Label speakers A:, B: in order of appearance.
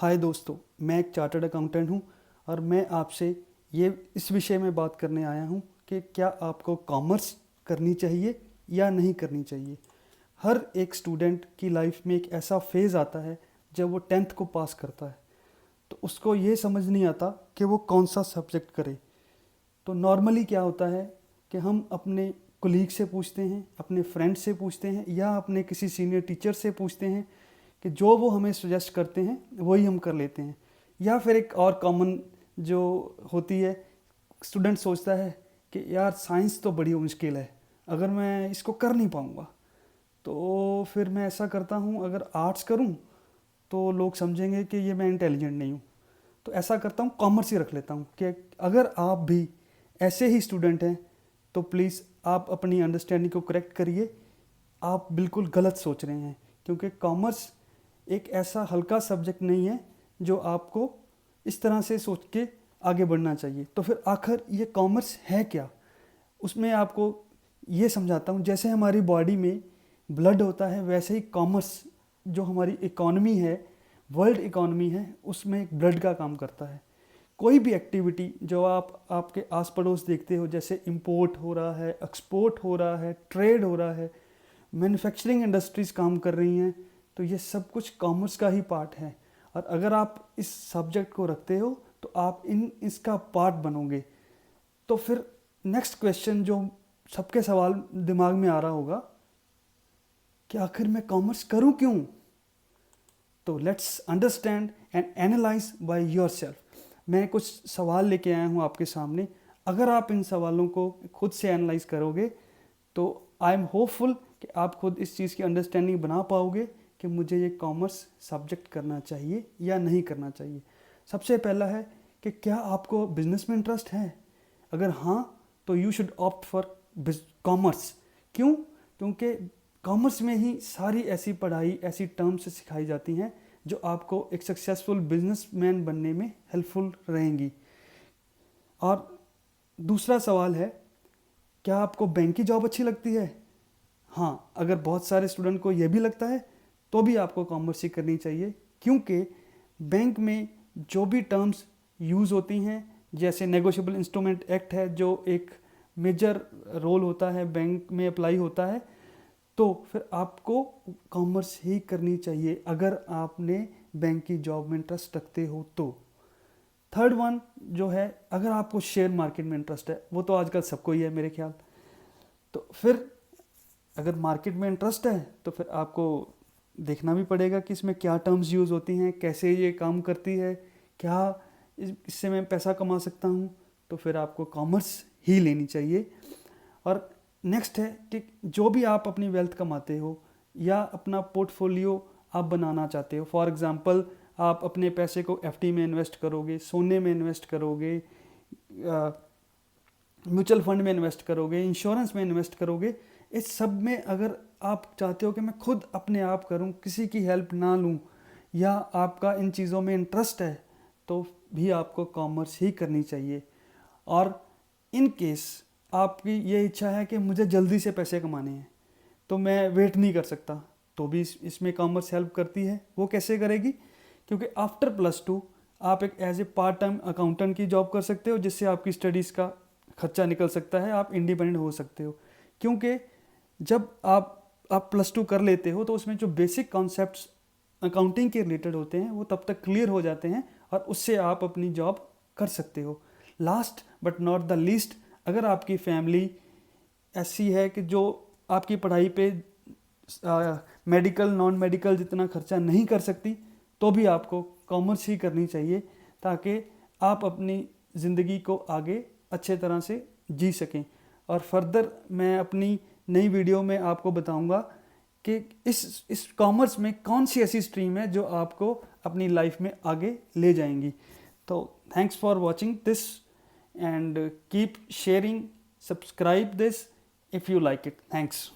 A: हाय दोस्तों, मैं एक चार्टर्ड अकाउंटेंट हूँ और मैं आपसे इस विषय में बात करने आया हूँ कि क्या आपको कॉमर्स करनी चाहिए या नहीं करनी चाहिए। हर एक स्टूडेंट की लाइफ में एक ऐसा फेज़ आता है जब वो 10th को पास करता है तो उसको ये समझ नहीं आता कि वो कौन सा सब्जेक्ट करे। तो नॉर्मली क्या होता है कि हम अपने कोलीग से पूछते हैं, अपने फ्रेंड से पूछते हैं या अपने किसी सीनियर टीचर से पूछते हैं कि जो वो हमें सजेस्ट करते हैं वही हम कर लेते हैं। या फिर एक और कॉमन जो होती है, स्टूडेंट सोचता है कि यार साइंस तो बड़ी मुश्किल है, अगर मैं इसको कर नहीं पाऊँगा तो फिर मैं ऐसा करता हूँ, अगर आर्ट्स करूँ तो लोग समझेंगे कि ये मैं इंटेलिजेंट नहीं हूँ, तो ऐसा करता हूँ कॉमर्स ही रख लेता हूँ। कि अगर आप भी ऐसे ही स्टूडेंट हैं तो प्लीज़ आप अपनी अंडरस्टैंडिंग को करेक्ट करिए। आप बिल्कुल गलत सोच रहे हैं, क्योंकि कॉमर्स एक ऐसा हल्का सब्जेक्ट नहीं है जो आपको इस तरह से सोच के आगे बढ़ना चाहिए। तो फिर आखिर ये कॉमर्स है क्या, उसमें आपको ये समझाता हूँ। जैसे हमारी बॉडी में ब्लड होता है, वैसे ही कॉमर्स जो हमारी इकॉनमी है, वर्ल्ड इकॉनमी है, उसमें एक ब्लड का काम करता है। कोई भी एक्टिविटी जो आप आपके आस पड़ोस देखते हो, जैसे इंपोर्ट हो रहा है, एक्सपोर्ट हो रहा है, ट्रेड हो रहा है, मैन्युफैक्चरिंग इंडस्ट्रीज काम कर रही हैं, तो ये सब कुछ कॉमर्स का ही पार्ट है। और अगर आप इस सब्जेक्ट को रखते हो तो आप इसका पार्ट बनोगे। तो फिर नेक्स्ट क्वेश्चन जो सबके सवाल दिमाग में आ रहा होगा कि आखिर मैं कॉमर्स करूं क्यों। तो let's understand and analyze by yourself. मैं कुछ सवाल लेके आया हूं आपके सामने। अगर आप इन सवालों को खुद से एनालाइज करोगे तो आई एम होपफुल कि आप खुद इस चीज़ की अंडरस्टैंडिंग बना पाओगे कि मुझे ये कॉमर्स सब्जेक्ट करना चाहिए या नहीं करना चाहिए। सबसे पहला है कि क्या आपको बिजनेस में इंटरेस्ट है। अगर हाँ तो you should opt for commerce. क्यों? क्योंकि कॉमर्स में ही सारी ऐसी पढ़ाई, ऐसी टर्म्स सिखाई जाती हैं जो आपको एक सक्सेसफुल बिजनेसमैन बनने में हेल्पफुल रहेंगी। और दूसरा सवाल है, क्या आपको बैंक की जॉब अच्छी लगती है। हाँ, अगर बहुत सारे स्टूडेंट को यह भी लगता है तो भी आपको कॉमर्स ही करनी चाहिए, क्योंकि बैंक में जो भी टर्म्स यूज़ होती हैं, जैसे नेगोशिएबल इंस्ट्रूमेंट एक्ट है जो एक मेजर रोल होता है बैंक में अप्लाई होता है, तो फिर आपको कॉमर्स ही करनी चाहिए अगर आपने बैंक की जॉब में इंटरेस्ट रखते हो तो। थर्ड वन जो है, अगर आपको शेयर मार्केट में इंटरेस्ट है, वो तो आजकल सबको ही है मेरे ख्याल। तो फिर अगर मार्केट में इंटरेस्ट है तो फिर आपको देखना भी पड़ेगा कि इसमें क्या टर्म्स यूज़ होती हैं, कैसे ये काम करती है, क्या इससे मैं पैसा कमा सकता हूँ। तो फिर आपको कॉमर्स ही लेनी चाहिए। और नेक्स्ट है कि जो भी आप अपनी वेल्थ कमाते हो या अपना पोर्टफोलियो आप बनाना चाहते हो, फॉर एग्जांपल आप अपने पैसे को एफडी में इन्वेस्ट करोगे, सोने में इन्वेस्ट करोगे, म्यूचुअल फंड में इन्वेस्ट करोगे, इंश्योरेंस में इन्वेस्ट करोगे, इस सब में अगर आप चाहते हो कि मैं खुद अपने आप करूं, किसी की हेल्प ना लूं, या आपका इन चीज़ों में इंटरेस्ट है, तो भी आपको कॉमर्स ही करनी चाहिए। और इन केस आपकी ये इच्छा है कि मुझे जल्दी से पैसे कमाने हैं, तो मैं वेट नहीं कर सकता, तो भी इसमें कॉमर्स हेल्प करती है। वो कैसे करेगी? क्योंकि आफ्टर +2 आप एक as a part time accountant की जॉब कर सकते हो, जिससे आपकी स्टडीज़ का खर्चा निकल सकता है, आप इंडिपेंडेंट हो सकते हो। क्योंकि जब आप +2 कर लेते हो तो उसमें जो बेसिक कॉन्सेप्ट्स अकाउंटिंग के रिलेटेड होते हैं वो तब तक क्लियर हो जाते हैं और उससे आप अपनी जॉब कर सकते हो। Last but not the least, अगर आपकी फैमिली ऐसी है कि जो आपकी पढ़ाई पे मेडिकल नॉन मेडिकल जितना खर्चा नहीं कर सकती, तो भी आपको कॉमर्स ही करनी चाहिए, ताकि आप अपनी ज़िंदगी को आगे अच्छे तरह से जी सकें। और फर्दर मैं अपनी नई वीडियो में आपको बताऊंगा कि इस कॉमर्स में कौन सी ऐसी स्ट्रीम है जो आपको अपनी लाइफ में आगे ले जाएंगी। तो thanks for watching this and keep sharing, subscribe this if you like it. Thanks.